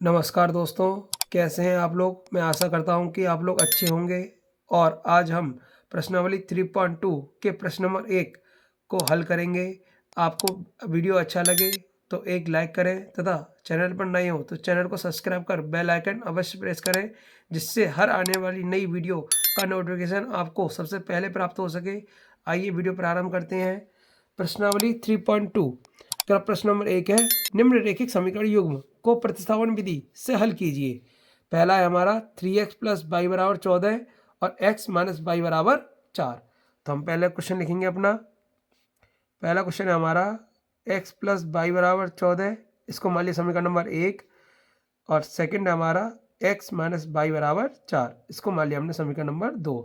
नमस्कार दोस्तों, कैसे हैं आप लोग। मैं आशा करता हूं कि आप लोग अच्छे होंगे। और आज हम प्रश्नावली 3.2 के प्रश्न नंबर 1 को हल करेंगे। आपको वीडियो अच्छा लगे तो एक लाइक करें तथा चैनल पर नए हो तो चैनल को सब्सक्राइब कर बेल आइकन अवश्य प्रेस करें, जिससे हर आने वाली नई वीडियो का नोटिफिकेशन आपको सबसे पहले प्राप्त हो सके। आइए वीडियो प्रारंभ करते हैं। प्रश्नावली 3.2 का प्रश्न नंबर 1 है, निम्नलिखित समीकरण युग्म को प्रतिस्थापन विधि से हल कीजिए। पहला है हमारा 3x प्लस वाई बराबर 14 और x माइनस वाई बराबर 4। तो हम पहले क्वेश्चन लिखेंगे अपना। पहला क्वेश्चन है हमारा x प्लस वाई बराबर 14, इसको मान लिया समीकरण नंबर 1। और सेकंड है हमारा x माइनस वाई बराबर 4, इसको मान लिया हमने समीकरण नंबर 2।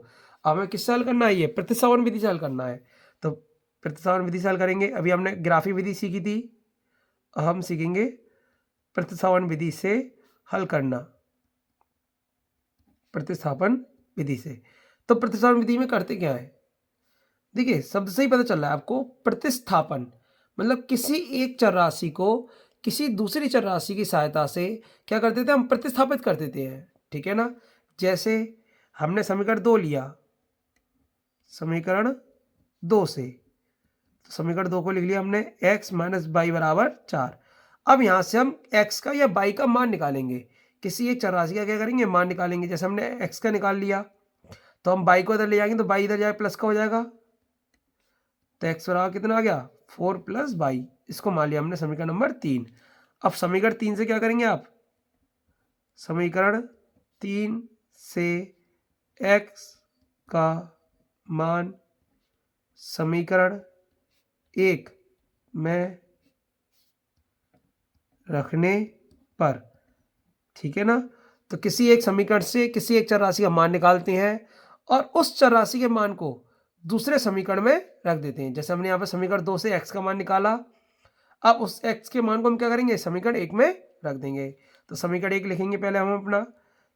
अब हमें किससे हल करना है, ये प्रतिस्थापन विधि से हल करना है। तो प्रतिस्थापन विधि से हल करेंगे। अभी हमने ग्राफी विधि सीखी थी, अब हम सीखेंगे प्रतिस्थापन विधि से हल करना। प्रतिस्थापन विधि से तो प्रतिस्थापन विधि में करते क्या है, देखिए शब्द से ही पता चल रहा है आपको। प्रतिस्थापन मतलब किसी एक चर राशि को किसी दूसरी चर राशि की सहायता से क्या करते थे, हम प्रतिस्थापित कर देते हैं। ठीक है ना। जैसे हमने समीकरण 2 लिया, समीकरण 2 से तो समीकरण 2 को लिख लिया हमने x माइनस वाई बराबर 4। अब यहाँ से हम x का या y का मान निकालेंगे। किसी एक चर राशि का क्या करेंगे, मान निकालेंगे। जैसे हमने x का निकाल लिया तो हम y को इधर ले जाएंगे तो y इधर जाए प्लस का हो जाएगा। तो x बराबर कितना आ गया, 4 प्लस वाई। इसको मान लिया हमने समीकरण नंबर 3। अब समीकरण 3 से क्या करेंगे आप, समीकरण 3 से x का मान समीकरण 1 में रखने पर, ठीक है ना। तो किसी एक समीकरण से किसी एक चर राशि का मान निकालते हैं और उस चर राशि के मान को दूसरे समीकरण में रख देते हैं। जैसे हमने यहाँ पर समीकरण 2 से x का मान निकाला, अब उस x के मान को हम क्या करेंगे, समीकरण 1 में रख देंगे। तो समीकरण 1 लिखेंगे पहले हम अपना,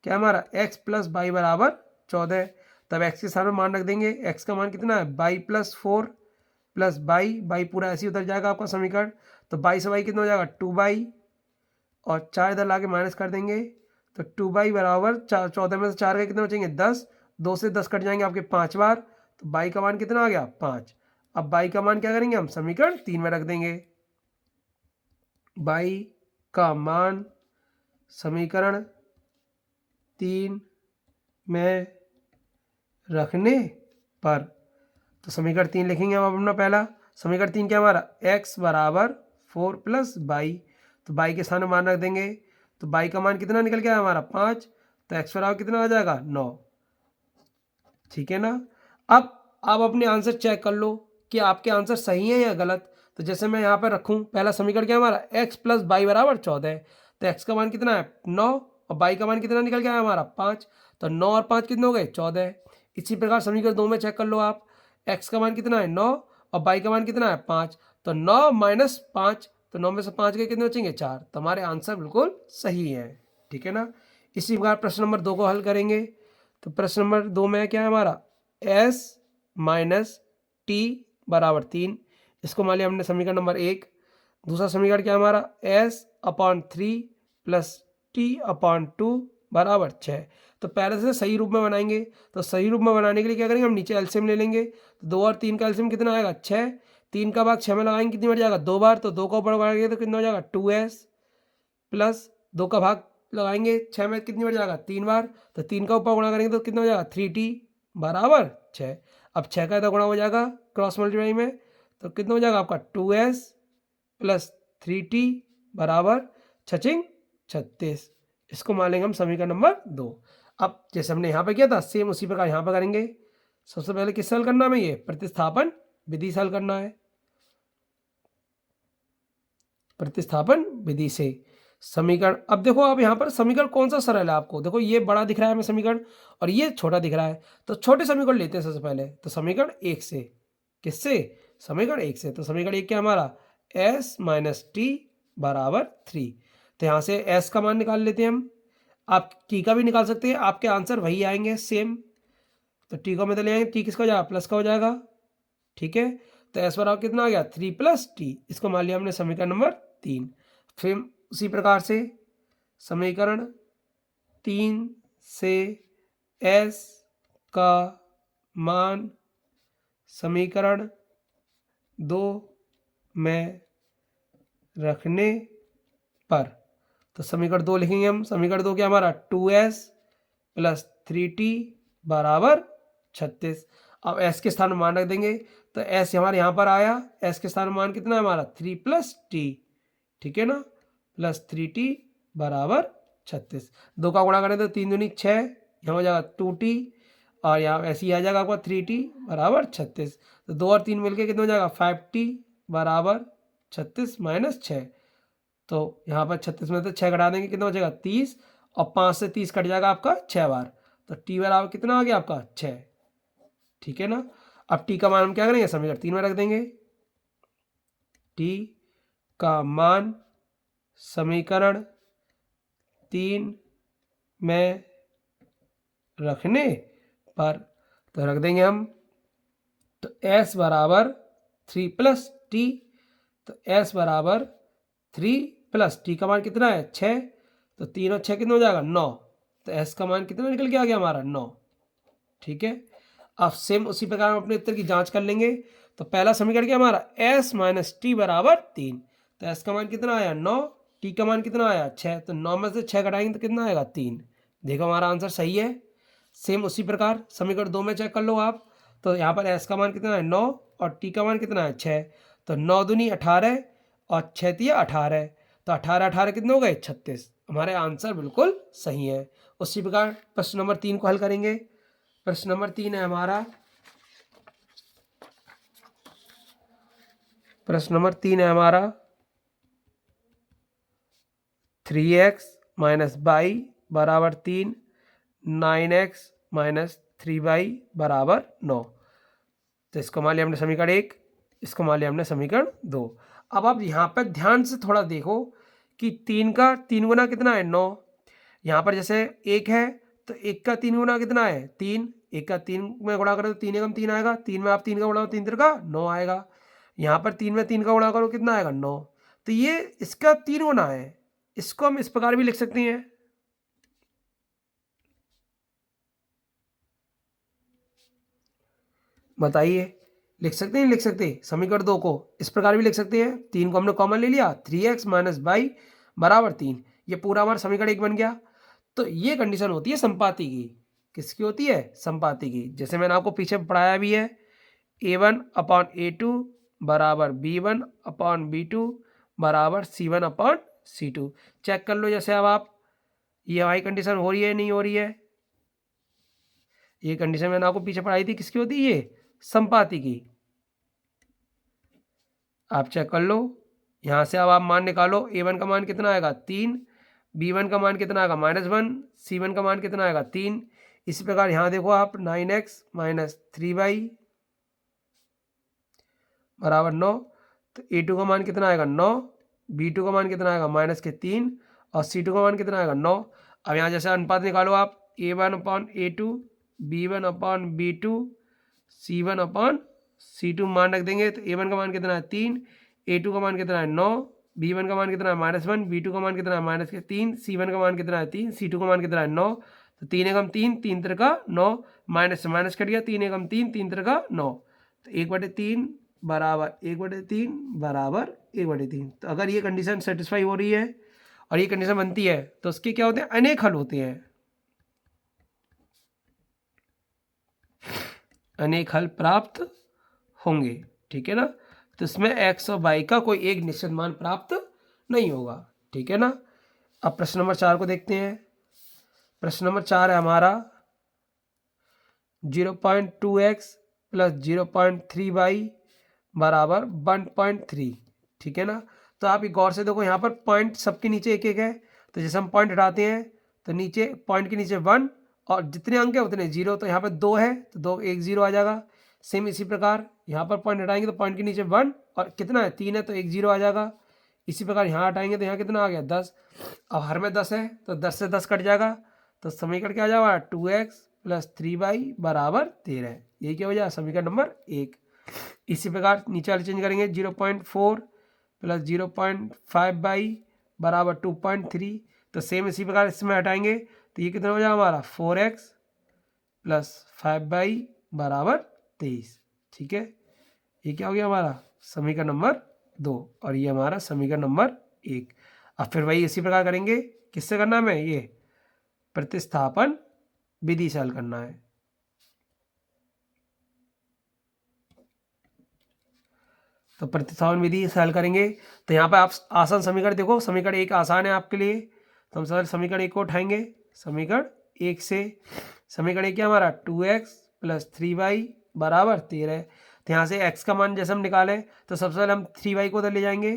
क्या हमारा x प्लस वाई बराबर 14। तब x के सामने मान रख देंगे। x का मान कितना है, वाई प्लस 4 प्लस वाई पूरा ऐसे ही उतर जाएगा आपका समीकरण। तो वाई से वाई कितना हो जाएगा, 2y, और 4 इधर ला के माइनस कर देंगे। तो 2y बराबर 14 में से 4 के कितने बचेंगे, 10। 2 से 10 कट जाएंगे आपके 5 बार। तो y का मान कितना आ गया, 5। अब y का मान क्या करेंगे, हम समीकरण 3 में रख देंगे। y का मान समीकरण 3 में रखने पर, तो समीकरण 3 लिखेंगे हम अपना पहला। समीकरण 3 क्या हमारा, x बराबर 4 प्लस वाई। तो y के स्थान में मान रख देंगे। तो y का मान कितना निकल गया हमारा, 5। तो x बराबर कितना आ जाएगा, 9। ठीक है ना। अब आप अपने आंसर चेक कर लो कि आपके आंसर सही है या गलत। तो जैसे मैं यहाँ पर रखूँ, पहला समीकरण क्या हमारा, x प्लस वाई बराबर 14। तो x का मान कितना है, 9, और y का मान कितना निकल गया है हमारा, 5। तो 9 और 5 कितने हो गए, 14। इसी प्रकार समीकरण 2 में चेक कर लो आप, x का मान कितना है, 9, और y का मान कितना है, 5। तो 9 माइनस 5, तो 9 में से 5 के कितने बचेंगे, 4। तो हमारे आंसर बिल्कुल सही है। ठीक है ना। इसी प्रकार प्रश्न नंबर 2 को हल करेंगे। तो प्रश्न नंबर 2 में क्या है हमारा, s माइनस टी बराबर 3, इसको मान लिया हमने समीकरण नंबर 1। दूसरा समीकरण क्या हमारा, s/3 प्लस t/2 बराबर 6। तो पहले से सही रूप में बनाएंगे। तो सही रूप में बनाने के लिए क्या करेंगे, हम नीचे एलसीएम ले लेंगे। तो 2 और 3 का एलसीएम कितना आएगा, 6। 3 का भाग 6 में लगाएंगे, कितनी बार जाएगा, 2 बार। तो 2 का ऊपर बढ़ाएंगे तो कितना हो जाएगा, 2s, प्लस 2 का भाग लगाएंगे 6 में, कितनी बार जाएगा, 3 बार। तो 3 का ऊपर गुणा करेंगे तो कितना हो जाएगा, 3t बराबर 6। अब 6 का इधर गुणा हो जाएगा क्रॉस मल्टीप्लाई में, तो कितना हो जाएगा आपका, 2s प्लस 3t बराबर 6×36। इसको मान लेंगे हम समीकरण नंबर 2। अब जैसे हमने यहाँ पे किया था, सेम उसी प्रकार यहाँ पे करेंगे। सबसे पहले किससे हल करना है, हमें ये प्रतिस्थापन विधि से हल करना है। प्रतिस्थापन विधि से समीकरण, अब देखो अब यहाँ पर समीकरण कौन सा सरल है आपको, देखो ये बड़ा दिख रहा है हमें समीकरण और ये छोटा दिख रहा है। तो छोटे समीकरण लेते हैं सबसे पहले। तो समीकरण 1 से, किससे, समीकरण 1 से। तो समीकरण 1 क्या हमारा, s माइनस टी बराबर 3। तो यहाँ से s का मान निकाल लेते हैं हम। आप t का भी निकाल सकते हैं, आपके आंसर वही आएंगे सेम। तो t को में तो ले आएंगे, t किसका हो जाएगा, प्लस का हो जाएगा। ठीक है। तो s बराबर कितना आ गया, 3 प्लस टी। इसको मान लिया हमने समीकरण नंबर 3। फिर उसी प्रकार से समीकरण 3 से s का मान समीकरण 2 में रखने पर, तो समीकरण 2 लिखेंगे हम। समीकरण 2 क्या हमारा 2s प्लस 3t बराबर 36। अब s के स्थान में मान रख देंगे, तो s हमारे यहाँ पर आया, s के स्थान में मान कितना है हमारा 3 प्लस t, ठीक है ना, प्लस 3t बराबर 36। 2 का गुणा करें तो 3 दूनी 6, यहाँ हो जाएगा 2t और यहाँ ऐसे ही आ जाएगा आपका 3t बराबर 36। तो 2 और 3 मिलके कितना हो जाएगा 5t बराबर 36 माइनस 6। तो यहाँ पर 36 में तो 6 घटा देंगे, कितना हो जाएगा 30 और 5 से 30 कट जाएगा आपका 6 बार, तो t बराबर कितना आ गया आपका 6, ठीक है ना। अब t का मान हम क्या करेंगे समीकरण 3 में रख देंगे। t का मान समीकरण 3 में रखने पर, तो रख देंगे हम, तो s बराबर 3 प्लस टी, तो s बराबर 3 प्लस टी का मान कितना है 6, तो 3 और 6 कितना हो जाएगा 9, तो s का मान कितना निकल के आ गया हमारा 9, ठीक है। अब सेम उसी प्रकार हम अपने उत्तर की जांच कर लेंगे। तो पहला समीकरण क्या हमारा s माइनस टी बराबर 3, तो s का मान कितना आया 9, t का मान कितना आया 6, तो 9 में से 6 घटाएंगे तो कितना आएगा 3। देखो हमारा आंसर सही है। सेम उसी प्रकार समीकरण 2 में चेक कर लो आप, तो यहाँ पर s का मान कितना है 9 और t का मान कितना है 6, तो 9 दूनी 18 और 6 तिया 18, तो 18 18 कितने हो गए 36। हमारे आंसर बिल्कुल सही है। उसी प्रकार प्रश्न नंबर 3 को हल करेंगे। प्रश्न नंबर 3 है हमारा, प्रश्न नंबर 3 है हमारा 3x माइनस वाई बराबर 3, 9x माइनस 3y बराबर 9। तो इसको मान लिया हमने समीकरण 1, इसको मान लिया हमने समीकरण 2। अब आप यहाँ पर ध्यान से थोड़ा देखो कि 3 का 3 गुना कितना है 9, यहाँ पर जैसे 1 है तो 1 का 3 गुना कितना है 3, 1 का 3 में गुणा करो तो 3 एकम 3 आएगा, 3 में आप 3 का गुणा 3 का 9 आएगा, यहाँ पर 3 में 3 का गुणा करो कितना आएगा 9, तो ये इसका 3 गुना है। इसको हम इस प्रकार भी लिख सकते हैं, बताइए लिख सकते हैं, लिख सकते हैं। समीकरण 2 को इस प्रकार भी लिख सकते हैं, 3 को हमने कॉमन ले लिया, 3x माइनस वाई बराबर 3, ये पूरा हमारा समीकरण 1 बन गया। तो ये कंडीशन होती है संपाति की। किसकी होती है संपाति की, जैसे मैंने आपको पीछे पढ़ाया भी है, a1 अपॉन a2 बराबर b1 अपॉन b2 बराबर c1 अपॉन c2। चेक कर लो जैसे अब आप, ये हमारी कंडीशन हो रही है नहीं हो रही है, ये कंडीशन मैंने आपको पीछे पढ़ाई थी, किसकी होती है ये संपाति की। आप चेक कर लो, यहाँ से अब आप मान निकालो, a1 का मान कितना आएगा 3, b1 का मान कितना आएगा -1, c1 का मान कितना आएगा 3। इसी प्रकार यहाँ देखो आप 9x माइनस 3y बराबर 9, तो a2 का मान कितना आएगा 9, b2 का मान कितना आएगा -3 और c2 का मान कितना आएगा 9। अब यहाँ जैसे अनुपात निकालो आप, a1 upon a2, b1 upon b2, c1 upon c2 मान रख देंगे, तो a1 का मान कितना है 3, a2 का मान कितना है 9, b1 का मान कितना है -1, b2 का मान कितना है -3, c1 का मान कितना है 3, c2 का मान कितना है 9, तो 3 एकम 3, 3 त्रिक का 9, माइनस से माइनस कट गया, 3 एकम 3, 3 त्रिक का 9, तो 1/3 बराबर 1/3 बराबर 1/3। तो अगर ये कंडीशन सेटिस्फाई हो रही है और ये कंडीशन बनती है तो उसके क्या होते हैं अनेक हल होते हैं, अनेक हल प्राप्त होंगे, ठीक है ना। तो इसमें x और y का कोई एक निश्चित मान प्राप्त नहीं होगा, ठीक है ना। अब प्रश्न नंबर 4 को देखते हैं। प्रश्न नंबर 4 है हमारा 0.2x प्लस 0.3y बराबर 1.3, ठीक है ना। तो आप ये गौर से देखो, यहाँ पर पॉइंट सबके नीचे एक एक है, तो जैसे हम पॉइंट हटाते हैं तो नीचे पॉइंट के नीचे 1 और जितने अंक है उतने 0, तो यहाँ पर 2 है तो 2 1 0 आ जाएगा। सेम इसी प्रकार यहाँ पर पॉइंट हटाएंगे तो पॉइंट के नीचे 1 और कितना है 3 है तो 1 0 आ जाएगा। इसी प्रकार यहाँ हटाएंगे तो यहाँ कितना आ गया 10, अब हर में 10 है तो 10 से 10 कट जाएगा, तो समीकरण क्या आ जाएगा 2x प्लस 3y बराबर 13। यही क्या हो जाएगा समीकरण नंबर 1। इसी प्रकार नीचे वाले चेंज करेंगे, 0.4 प्लस 0.5y बराबर 2.3, तो सेम इसी प्रकार इसमें हटाएंगे तो ये कितना हो जाएगा हमारा 4x प्लस 5y बराबर 23। ठीक है, ये क्या हो गया हमारा समीकरण नंबर 2 और ये हमारा समीकरण नंबर 1। अब फिर वही इसी प्रकार करेंगे, किससे करना है हमें, ये प्रतिस्थापन विधि से हल करना है। तो प्रतिस्थापन विधि से हल करेंगे तो यहाँ पर आप आसान समीकरण देखो, समीकरण 1 आसान है आपके लिए, तो हम सर समीकरण 1 को उठाएंगे। समीकरण 1 से समीकरण 1 क्या हमारा 2x प्लस 3y बराबर 13। तो यहाँ से x का मान जैसे हम निकालें तो सबसे पहले हम 3y को उधर ले जाएंगे,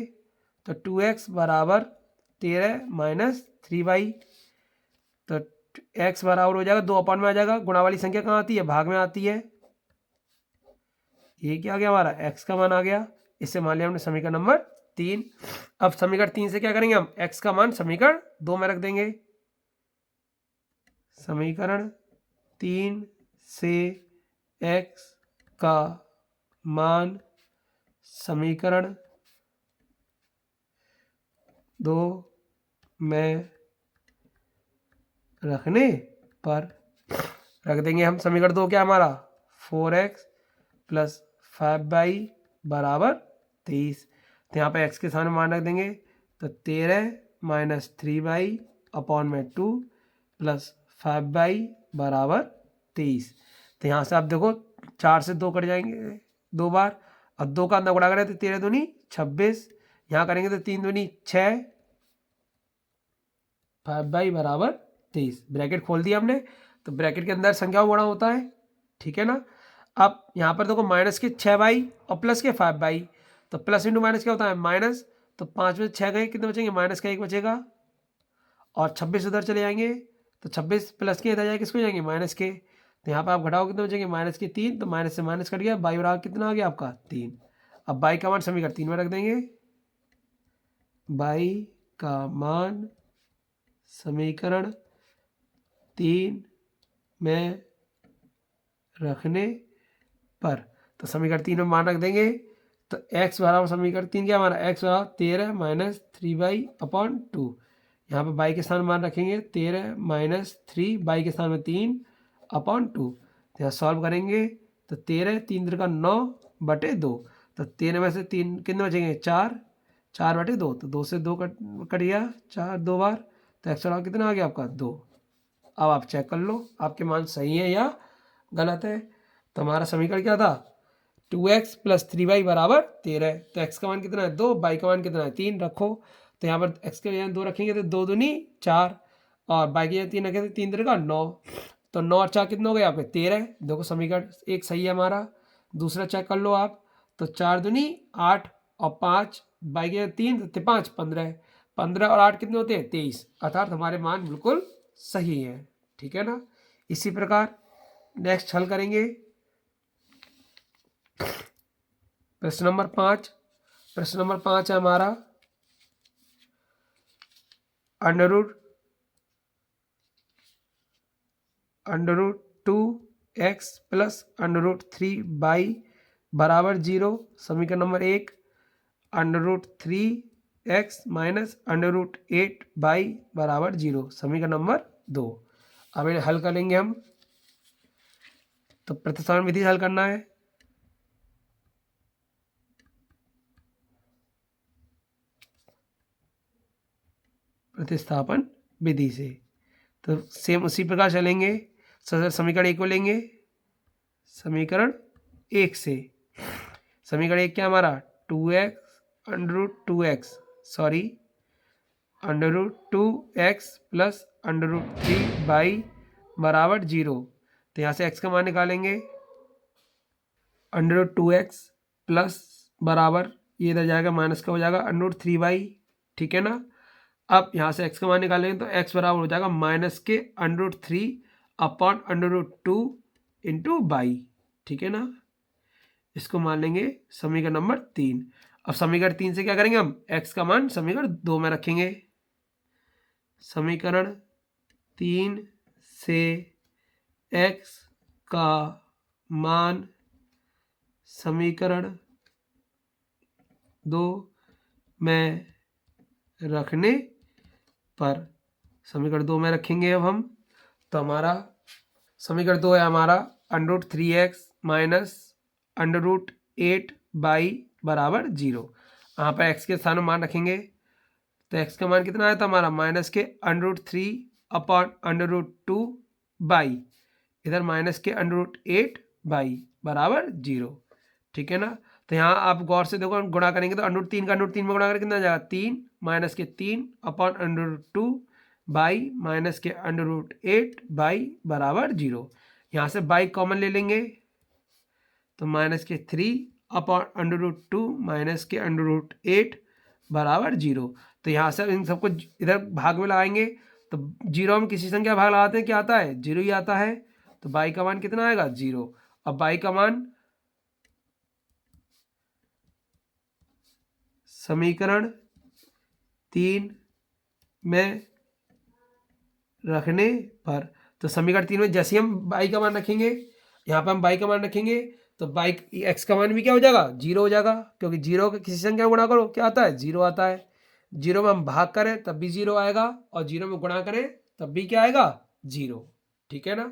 तो 2x बराबर 13 माइनस 3y, तो x बराबर हो जाएगा 2 अपॉन में आ जाएगा, गुणा वाली संख्या कहाँ आती है, भाग में आती है। ये क्या आ गया हमारा x का मान आ गया, इससे मान लिया हमने समीकरण नंबर 3। अब समीकरण 3 से क्या करेंगे हम, x का मान समीकरण 2 में रख देंगे। समीकरण 3 से x का मान समीकरण 2 में रखने पर रख देंगे हम। समीकरण 2 क्या हमारा 4x प्लस 5y बराबर 23। तो यहाँ पे x के सामने मान रख देंगे, तो 13 माइनस 3y अपॉन में 2 प्लस 5y बराबर 23। तो यहाँ से आप देखो 4 से 2 कट जाएंगे 2 बार, और 2 का अंदर गुणा करें तो 13 दूनी 26, यहाँ करेंगे तो 3 दूनी 6, 5y बराबर 23। ब्रैकेट खोल दिया हमने, तो ब्रैकेट के अंदर संख्या गुणा होता है, ठीक है ना। अब यहाँ पर देखो माइनस के 6y और प्लस के 5y, तो प्लस इंटू माइनस क्या होता है माइनस, तो 5 में 6 गए, कितने बचेंगे माइनस का 1 बचेगा, और 26 उधर चले जाएंगे, तो 26 प्लस के इधर जाए किसको जाएंगे माइनस के, तो यहाँ पर आप घटाओ कितने बचेंगे माइनस के 3, तो माइनस से माइनस कट गया, y बराबर कितना आ गया आपका 3। अब y का मान समीकरण 3 में रख देंगे, y का मान समीकरण 3 में रखने पर, तो समीकरण 3 में मान रख देंगे, तो x बराबर समीकरण 3 क्या हमारा x बराबर 13 माइनस 3y अपॉन 2। यहाँ पर y के स्थान मान रखेंगे 13 माइनस 3, y के स्थान में 3 अपॉन 2। तो यहाँ सॉल्व करेंगे तो 13 3 का 9 बटे 2, तो 13 में से 3 कितने बचेंगे 4, 4 बटे 2, तो 2 से 2 कट गया 4 2 बार, तो x बराबर कितना आ गया आपका 2। अब आप चेक कर लो आपके मान सही है या गलत है। तो हमारा समीकरण क्या था 2x प्लस 3y बराबर 13, तो x का मान कितना है 2, y का मान कितना है 3 रखो, तो यहाँ पर x के यहाँ 2 रखेंगे तो 2 दूनी 4, और y के यहाँ 3 रखेंगे तो 3 3 का 9, तो 9 और 4 कितना हो गया आपके 13। देखो समीकरण एक सही है हमारा। दूसरा चेक कर लो आप, तो 4 दूनी 8 और 5, y के 3 तो 5 15, 15 और 8 कितने होते हैं 23, अर्थात हमारे मान बिल्कुल सही है, ठीक है ना। इसी प्रकार नेक्स्ट हल करेंगे प्रश्न नंबर 5। प्रश्न नंबर 5 है हमारा under root 2x plus under root 3y बराबर 0। समीकरण number 1 under root 3x minus under root 8y बराबर 0। समीकरण नंबर 2। अब इन्हें हल करेंगे हम, तो प्रतिस्थापन विधि से हल करना है। प्रतिस्थापन विधि से तो सेम उसी प्रकार चलेंगे। समीकरण 1 को लेंगे, समीकरण 1 से समीकरण 1 क्या हमारा 2x under root 2x sorry under root 2x plus under root 3y बराबर 0। तो यहाँ से x का मान निकालेंगे, अंडररूट 2x प्लस बराबर ये इधर जाएगा माइनस का हो जाएगा अंडररूट 3y, ठीक है ना। अब यहाँ से x का मान निकालेंगे तो x बराबर हो जाएगा माइनस के under root 3 upon under root 2 into by, ठीक है ना। इसको मान लेंगे समीकरण नंबर 3। अब समीकरण 3 से क्या करेंगे हम x का मान समीकरण 2 में रखेंगे। समीकरण 3 से x का मान समीकरण 2 में रखने पर, समीकरण 2 में रखेंगे अब हम, तो हमारा समीकरण 2 है हमारा √3x माइनस √8y बराबर 0। यहाँ पर x के स्थान में मान रखेंगे, तो x का मान कितना आया था हमारा माइनस के √3 अपॉन √2 इधर माइनस के √8 बराबर 0। ठीक है ना। तो यहाँ आप गौर से देखो, हम गुणा करेंगे तो √3 का √3 में गुणा करके कितना जाएगा 3 माइनस के 3 अपॉन √2 माइनस के √8 बराबर 0। यहाँ से कॉमन ले लेंगे तो माइनस के 3 अपॉन √2 माइनस के √8 बराबर 0। तो यहाँ से इन सबको इधर भाग में लगाएंगे, तो 0 हम किसी संख्या भाग लगाते हैं क्या आता है 0 ही आता है। तो y का मान कितना आएगा 0। अब y का मान समीकरण 3 में रखने पर, तो समीकरण 3 में जैसे हम y का मान रखेंगे, यहाँ पर हम y का मान रखेंगे तो x का मान भी क्या हो जाएगा 0 हो जाएगा, क्योंकि 0 का किसी संख्या गुणा करो क्या आता है 0 आता है। 0 में हम भाग करें तब भी 0 आएगा, और 0 में गुणा करें तब भी क्या आएगा 0। ठीक है ना।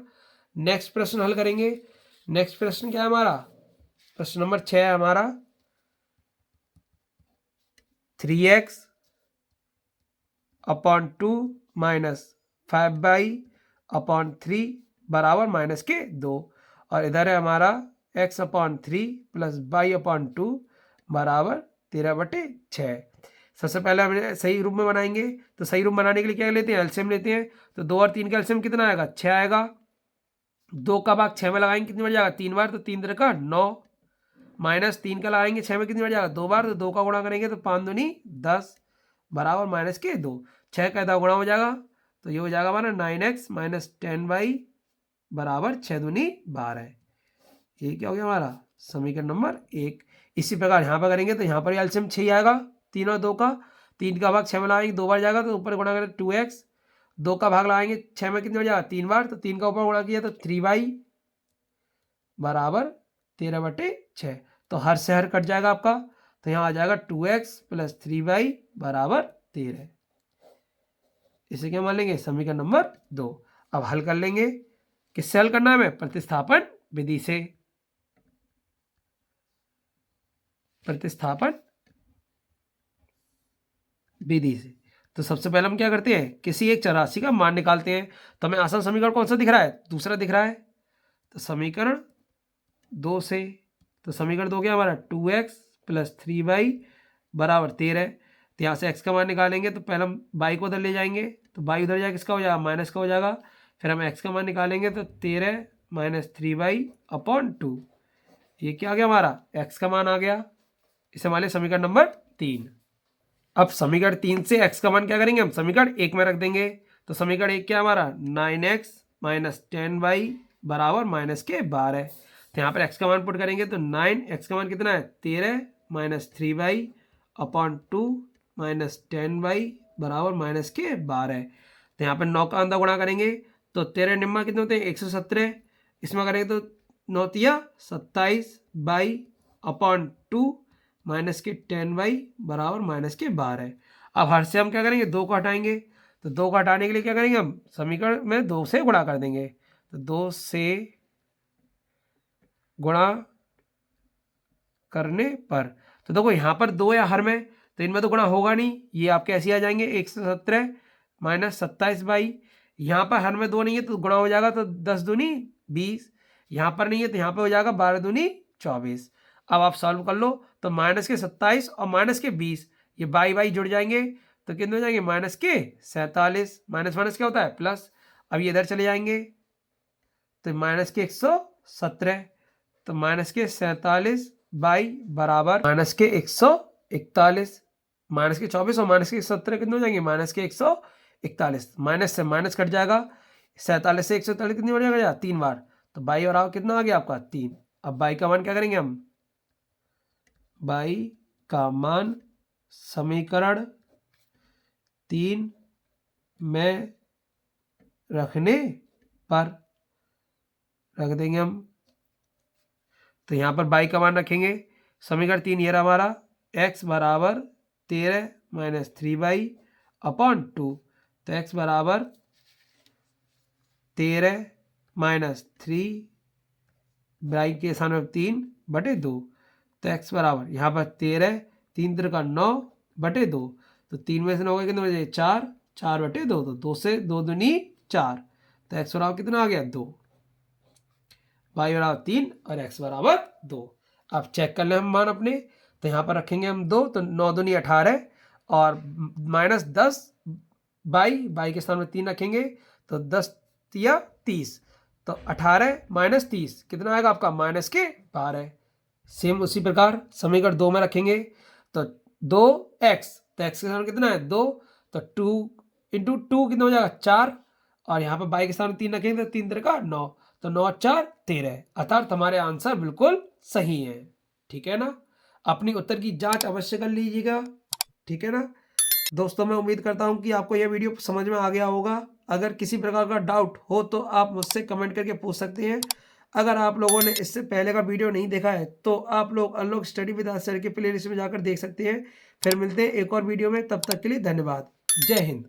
नेक्स्ट प्रश्न हल करेंगे। नेक्स्ट प्रश्न क्या है हमारा, प्रश्न नंबर 6 है हमारा 3x upon 2 minus 5y upon 3 बराबर माइनस के 2, और इधर है हमारा x upon 3 plus y upon 2 बराबर 13/6। सबसे पहले हम सही रूप में बनाएंगे, तो सही रूप बनाने के लिए क्या लेते हैं एलसीएम लेते हैं। तो 2 और 3 का एलसीएम कितना आएगा 6 आएगा। 2 का भाग 6 में लगाएंगे कितनी बार जाएगा 3 बार, तो 3 का 9 माइनस 3 का लगाएंगे 6 में कितनी बार जाएगा 2 बार, तो 2 का गुणा करेंगे तो 5 दूनी 10 बराबर माइनस के 2। 6 का इधर गुणा हो जाएगा तो ये हो जाएगा हमारा 9x माइनस 10y बराबर 6 दूनी 12। ये क्या हो गया हमारा समीकरण नंबर 1। इसी प्रकार यहाँ पर करेंगे तो यहाँ पर एलसीएम 6 आएगा 3 और 2 का। 3 का भाग 6 में लगाएंगे 2 बार जाएगा, तो ऊपर गुणा करें 2x। 2 का भाग लगाएंगे 6 में कितनी बार जाएगा 3 बार, तो 3 का ऊपर गुणा किया तो 3y बराबर 13/6। तो हर से हर कट जाएगा आपका, तो यहाँ आ जाएगा 2x प्लस 3y बराबर 13। इसे क्या मान लेंगे समीकरण नंबर 2। अब हल कर लेंगे, किससे हल करना है हमें प्रतिस्थापन विधि से। प्रतिस्थापन विधि से तो सबसे पहले हम क्या करते हैं किसी एक चरराशि का मान निकालते हैं। तो हमें आसान समीकरण कौन सा दिख रहा है दूसरा दिख रहा है, तो समीकरण 2 से, तो समीकरण 2 क्या हमारा 2x प्लस 3y बराबर 13। तो यहाँ से x का मान निकालेंगे तो पहले हम y को उधर ले जाएंगे, तो y उधर जाएगा किसका हो जाएगा माइनस का हो जाएगा। फिर हम x का मान निकालेंगे तो 13 माइनस 3y अपॉन 2। ये क्या आ गया हमारा x का मान आ गया। इसे मान लिया समीकरण नंबर 3। अब समीकरण 3 से x का मान क्या करेंगे हम समीकरण 1 में रख देंगे। तो समीकरण 1 क्या हमारा 9x माइनस 10y बराबर माइनस के 12। तो यहाँ पर x का मान पुट करेंगे तो 9x का मान कितना है 13 minus 3y upon 2 minus 10y बराबर माइनस के 12। तो यहाँ पर 9 का अंदर गुणा करेंगे तो 13 निम्मा कितने होते हैं 117। इसमें करेंगे तो 9 तिया 27 बाई अपॉन 2 माइनस के 10y बराबर माइनस के 12। अब हर से हम क्या करेंगे 2 को हटाएंगे, तो 2 को हटाने के लिए क्या करेंगे हम समीकरण में 2 से गुणा कर देंगे। तो 2 से गुणा करने पर, तो देखो यहाँ पर 2 या हर में, तो इनमें तो गुणा होगा नहीं, ये आपके ऐसे आ जाएंगे 117 माइनस 27 बाई, यहाँ पर हर में 2 नहीं है तो गुणा हो जाएगा तो 10 दूनी 20, यहाँ पर नहीं है तो यहाँ पर हो जाएगा 12 दूनी 24। अब आप सॉल्व कर लो तो माइनस के 27 और माइनस के 20 ये बाई जुड़ जाएंगे तो कितने हो जाएंगे माइनस के 47। माइनस माइनस क्या होता है प्लस। अब ये इधर चले जाएंगे तो माइनस के 117, तो माइनस के 47 बाई बराबर माइनस के 141, माइनस के 24 और माइनस के 17 कितने हो जाएंगे माइनस के 141। माइनस से माइनस कट जाएगा, 47 से 141 कितनी हो जाएगा 3 बार, तो बाई और आओ कितना आ गया आपका 3। अब बाई का मान क्या करेंगे हम बाई का मान समीकरण 3 में रखने पर रख देंगे हम। तो यहाँ पर बाई का मान रखेंगे समीकरण 3 ये रहा हमारा x बराबर 13 माइनस 3y अपॉन 2। तो x बराबर 13 माइनस 3 बाई के स्थान में 3/2। तो x बराबर यहाँ पर 13, 3 3 का 9 बटे 2। तो 3 में से 9 कितने बचे 4, 4/2। तो 2 से 2 दूनी 4। तो x बराबर कितना आ गया 2, y बराबर 3 और x बराबर 2। अब चेक कर लें हम मान अपने। तो यहाँ पर रखेंगे हम 2, तो 9 दूनी 18 और माइनस 10 बाई के स्थान में 3 रखेंगे तो 10 या 30। तो 18 माइनस 30 कितना आएगा आपका माइनस के 12। सेम उसी प्रकार समीकरण 2 में रखेंगे तो 2x, तो x के स्थान कितना है 2, तो 2 इंटू 2 कितना हो जाएगा 4 और यहाँ पर बाई के स्थान 3 रखेंगे तो 3 3 का 9, तो 9 4 13। अर्थात हमारे आंसर बिल्कुल सही है। ठीक है ना। अपनी उत्तर की जांच अवश्य कर लीजिएगा। ठीक है ना दोस्तों, मैं उम्मीद करता हूं कि आपको यह वीडियो समझ में आ गया होगा। अगर किसी प्रकार का डाउट हो तो आप मुझसे कमेंट करके पूछ सकते हैं। अगर आप लोगों ने इससे पहले का वीडियो नहीं देखा है तो आप लोग अनलॉक स्टडी विद आचार्य के प्लेलिस्ट में जाकर देख सकते हैं। फिर मिलते हैं एक और वीडियो में, तब तक के लिए धन्यवाद। जय हिंद।